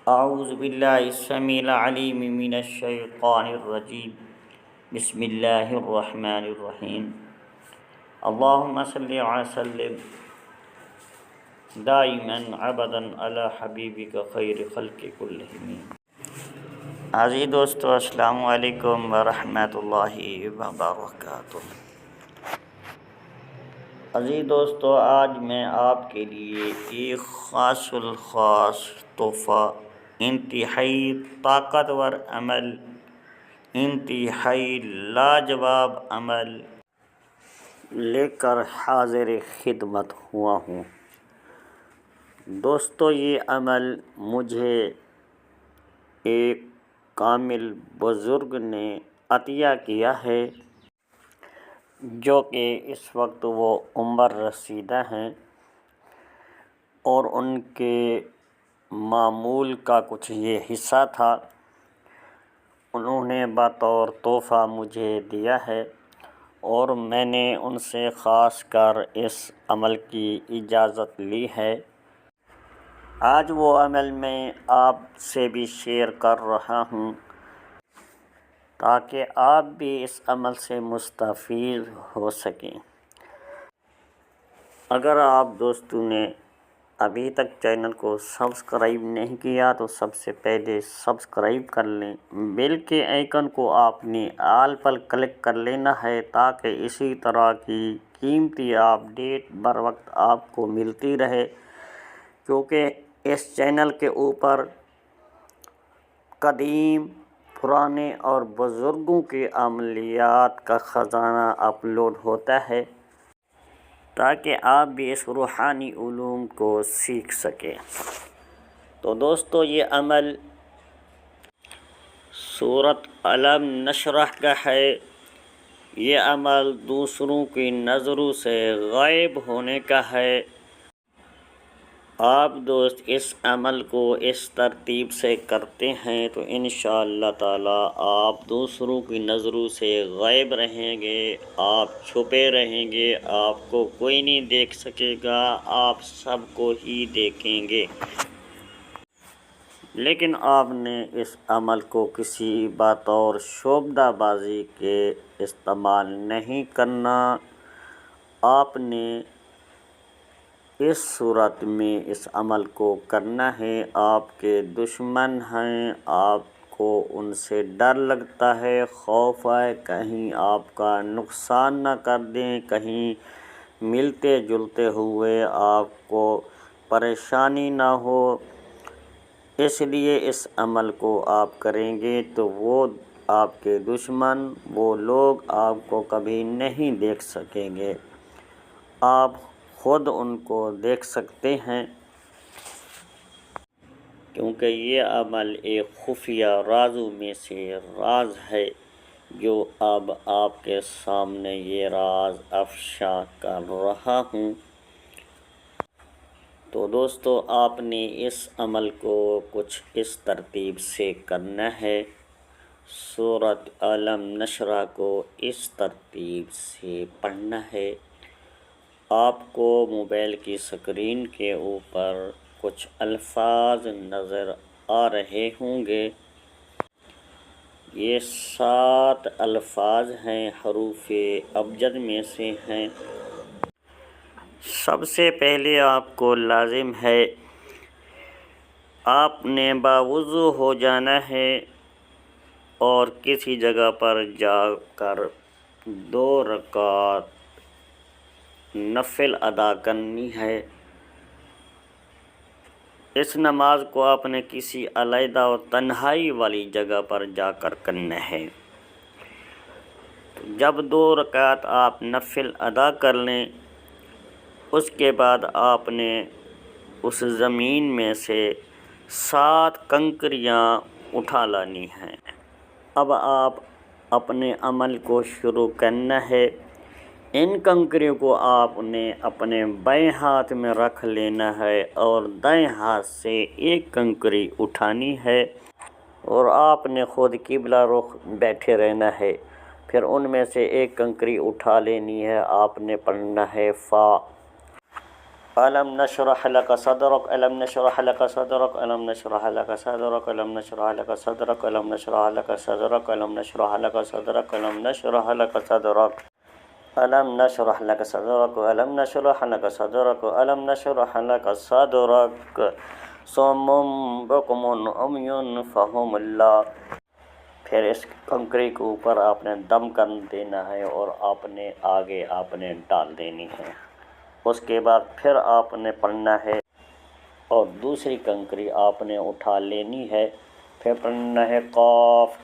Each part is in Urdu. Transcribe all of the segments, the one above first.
اعوذ باللہ السمیع العلیم من الشیطان الرجیم بسم اللہ الرحمن الرحیم اللہم صلی وسلم دائما ابدا علی حبیبک خیر خلق کلہم۔ عزیز دوستو، السلام علیکم ورحمۃ اللہ وبرکاتہ۔ عزیز دوستو، آج میں آپ کے لیے ایک خاص الخاص تحفہ، انتہائی طاقتور عمل، انتہائی لاجواب عمل لے کر حاضر خدمت ہوا ہوں۔ دوستو، یہ عمل مجھے ایک کامل بزرگ نے عطیہ کیا ہے، جو کہ اس وقت وہ عمر رسیدہ ہیں، اور ان کے معمول کا کچھ یہ حصہ تھا، انہوں نے بطور تحفہ مجھے دیا ہے، اور میں نے ان سے خاص کر اس عمل کی اجازت لی ہے۔ آج وہ عمل میں آپ سے بھی شیئر کر رہا ہوں، تاکہ آپ بھی اس عمل سے مستفید ہو سکیں۔ اگر آپ دوستوں نے ابھی تک چینل کو سبسکرائب نہیں کیا تو سب سے پہلے سبسکرائب کر لیں، بیل کے آئیکن کو آپ نے آل پر کلک کر لینا ہے، تاکہ اسی طرح کی قیمتی اپڈیٹ بر وقت آپ کو ملتی رہے، کیونکہ اس چینل کے اوپر قدیم، پرانے اور بزرگوں کے عملیات کا خزانہ اپلوڈ ہوتا ہے، تاکہ آپ بھی اس روحانی علوم کو سیکھ سکیں۔ تو دوستو، یہ عمل سورۃ علم نشرح کا ہے۔ یہ عمل دوسروں کی نظروں سے غائب ہونے کا ہے۔ آپ دوست اس عمل کو اس ترتیب سے کرتے ہیں تو انشاءاللہ تعالی آپ دوسروں کی نظروں سے غائب رہیں گے، آپ چھپے رہیں گے، آپ کو کوئی نہیں دیکھ سکے گا، آپ سب کو ہی دیکھیں گے۔ لیکن آپ نے اس عمل کو کسی بطور شعبدہ بازی کے استعمال نہیں کرنا۔ آپ نے اس صورت میں اس عمل کو کرنا ہے۔ آپ کے دشمن ہیں، آپ کو ان سے ڈر لگتا ہے، خوف ہے کہیں آپ کا نقصان نہ کر دیں، کہیں ملتے جلتے ہوئے آپ کو پریشانی نہ ہو، اس لیے اس عمل کو آپ کریں گے تو وہ آپ کے دشمن، وہ لوگ آپ کو کبھی نہیں دیکھ سکیں گے، آپ خود ان کو دیکھ سکتے ہیں، کیونکہ یہ عمل ایک خفیہ رازوں میں سے راز ہے، جو اب آپ کے سامنے یہ راز افشا کر رہا ہوں۔ تو دوستو، آپ نے اس عمل کو کچھ اس ترتیب سے کرنا ہے۔ سورۃ علم نشرح کو اس ترتیب سے پڑھنا ہے۔ آپ کو موبائل کی اسکرین کے اوپر کچھ الفاظ نظر آ رہے ہوں گے۔ یہ 7 الفاظ ہیں، حروف ابجد میں سے ہیں۔ سب سے پہلے آپ کو لازم ہے، آپ نے باوضو ہو جانا ہے اور کسی جگہ پر جا کر 2 رکعت نفل ادا کرنی ہے۔ اس نماز کو آپ نے کسی علیحدہ اور تنہائی والی جگہ پر جا کر کرنا ہے۔ جب 2 رکعت آپ نفل ادا کر لیں، اس کے بعد آپ نے اس زمین میں سے 7 کنکریاں اٹھا لانی ہیں۔ اب آپ اپنے عمل کو شروع کرنا ہے۔ ان کنکریوں کو آپ نے اپنے بائیں ہاتھ میں رکھ لینا ہے اور دائیں ہاتھ سے ایک کنکری اٹھانی ہے، اور آپ نے خود قبلہ رخ بیٹھے رہنا ہے۔ پھر ان میں سے ایک کنکری اٹھا لینی ہے، آپ نے پڑھنا ہے فا۔ ألم نشرح لك صدرك ألم نشرح لك صدرك ألم نشرح لك صدرك ألم نشرح لك صدرك ألم نشرح لك صدرك ألم نشرح لك صدرك ألم نشرح لك صدرك ألم نشرح لك صدرك ألم نشرح لك صدرك ألم نشرح لك صدرك صم بكم عمي فهم لا۔ پھر اس کنکری کے اوپر آپ نے دم کر دینا ہے اور آپ نے آگے آپ نے ڈال دینی ہے۔ اس کے بعد پھر آپ نے پڑھنا ہے اور دوسری کنکری آپ نے اٹھا لینی ہے۔ پھر پڑھنا ہے قاف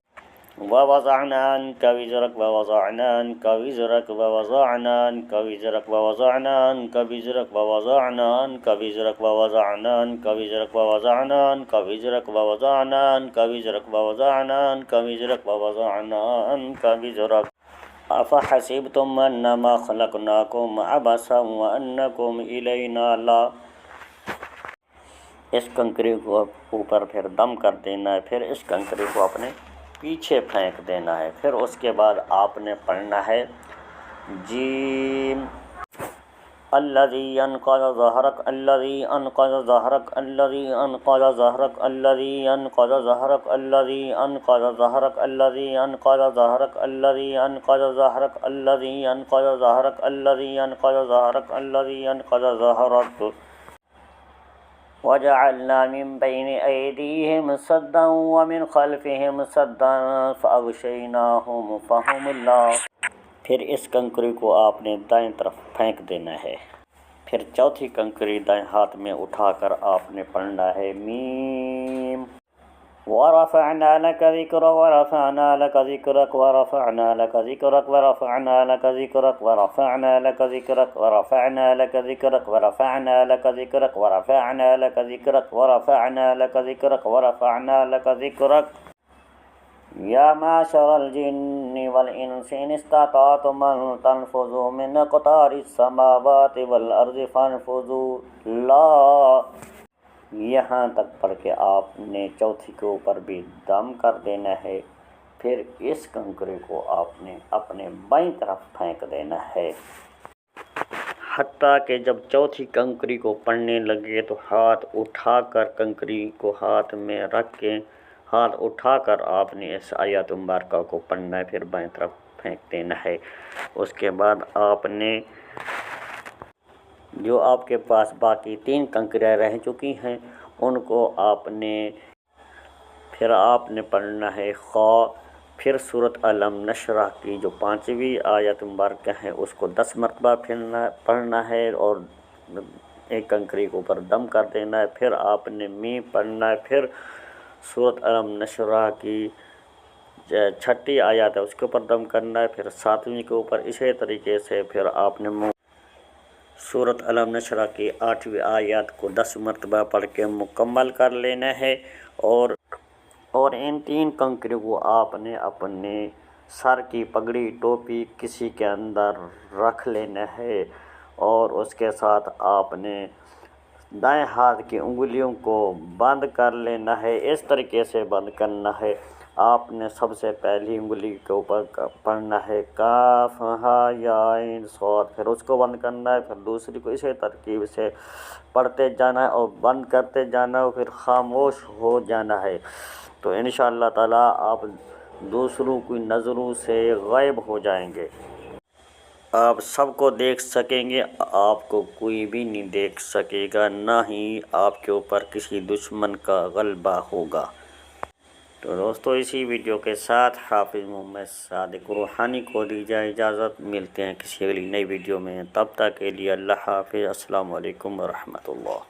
ووضعنا عنك وزرك ووضعنا عنك وزرك ووضعنا عنك وزرك ووضعنا عنك وزرك ووضعنا عنك وزرك ووضعنا عنك وزرك ووضعنا عنك وزرك ووضعنا عنك وزرك ووضعنا عنك وزرك ووضعنا عنك وزرك أفحسبتم أنما خلقناكم عبثا وأنكم إلينا لا۔ اس کنکری کو اوپر پھر دم کر دینا ہے، پھر اس کنکری کو اپنے پیچھے پھینک دینا ہے۔ پھر اس کے بعد آپ نے پڑھنا ہے جیم الذی انقض ظہرک الذی انقض ظہرک الذی انقض ظہرک الذی انقض ظہرک الذی انقض ظہرک الذی انقض ظہرک الذی انقض ظہرک الذی انقض ظہرک الذی انقض ظہرک الذی انقض ظہرک وجعلنا من بين أيديهم سدا ومن خلفهم سدا فأغشيناهم فهم لا۔ پھر اس کنکری کو آپ نے دائیں طرف پھینک دینا ہے۔ پھر چوتھی کنکری دائیں ہاتھ میں اٹھا کر آپ نے پڑھنا ہے میم ورفعنا لك ذكرك ورفعنا لك ذكرك ورفعنا لك ذكرك ورفعنا لك ذكرك ورفعنا لك ذكرك ورفعنا لك ذكرك ورفعنا لك ذكرك ورفعنا لك ذكرك ورفعنا لك ذكرك ورفعنا لك ذكرك يا معشر الجن والإنس إن استطعتم أن تنفذوا من أقطار السماوات والأرض فانفذوا لا۔ یہاں تک پڑھ کے آپ نے چوتھی کے اوپر بھی دم کر دینا ہے۔ پھر اس کنکری کو آپ نے اپنے بائیں طرف پھینک دینا ہے، حتیٰ کہ جب چوتھی کنکری کو پڑھنے لگے تو ہاتھ اٹھا کر کنکری کو ہاتھ میں رکھ کے ہاتھ اٹھا کر آپ نے اس آیت مبارکہ کو پڑھنا ہے، پھر بائیں طرف پھینک دینا ہے۔ اس کے بعد آپ نے جو آپ کے پاس باقی 3 کنکریاں رہ چکی ہیں ان کو آپ نے پڑھنا ہے خا۔ پھر سورۃ علم نشرح کی جو 5ویں آیت مبارکہ ہے اس کو 10 مرتبہ پڑھنا ہے اور ایک کنکری کے اوپر دم کر دینا ہے۔ پھر آپ نے میم پڑھنا ہے، پھر سورۃ علم نشرح کی 6ٹھی آیت ہے اس کے اوپر دم کرنا ہے، پھر 7ویں کے اوپر اسی طریقے سے پھر آپ نے سورۃ علم نشرح کی 8ویں آیات کو 10 مرتبہ پڑھ کے مکمل کر لینا ہے۔ اور ان 3 کنکریوں کو آپ نے اپنے سر کی پگڑی ٹوپی کسی کے اندر رکھ لینا ہے، اور اس کے ساتھ آپ نے دائیں ہاتھ کی انگلیوں کو بند کر لینا ہے۔ اس طریقے سے بند کرنا ہے، آپ نے سب سے پہلی انگلی کے اوپر پڑھنا ہے کاف ہا یا عین صاد، پھر اس کو بند کرنا ہے، پھر دوسری کو اسی ترکیب سے پڑھتے جانا ہے اور بند کرتے جانا ہے، پھر خاموش ہو جانا ہے۔ تو انشاءاللہ تعالیٰ آپ دوسروں کی نظروں سے غائب ہو جائیں گے، آپ سب کو دیکھ سکیں گے، آپ کو کوئی بھی نہیں دیکھ سکے گا، نہ ہی آپ کے اوپر کسی دشمن کا غلبہ ہوگا۔ تو دوستو اسی ویڈیو کے ساتھ حافظ محمد صادق روحانی کو دیجیے اجازت، ملتے ہیں کسی اگلی نئی ویڈیو میں، تب تک کے لیے اللہ حافظ، السلام علیکم ورحمۃ اللہ۔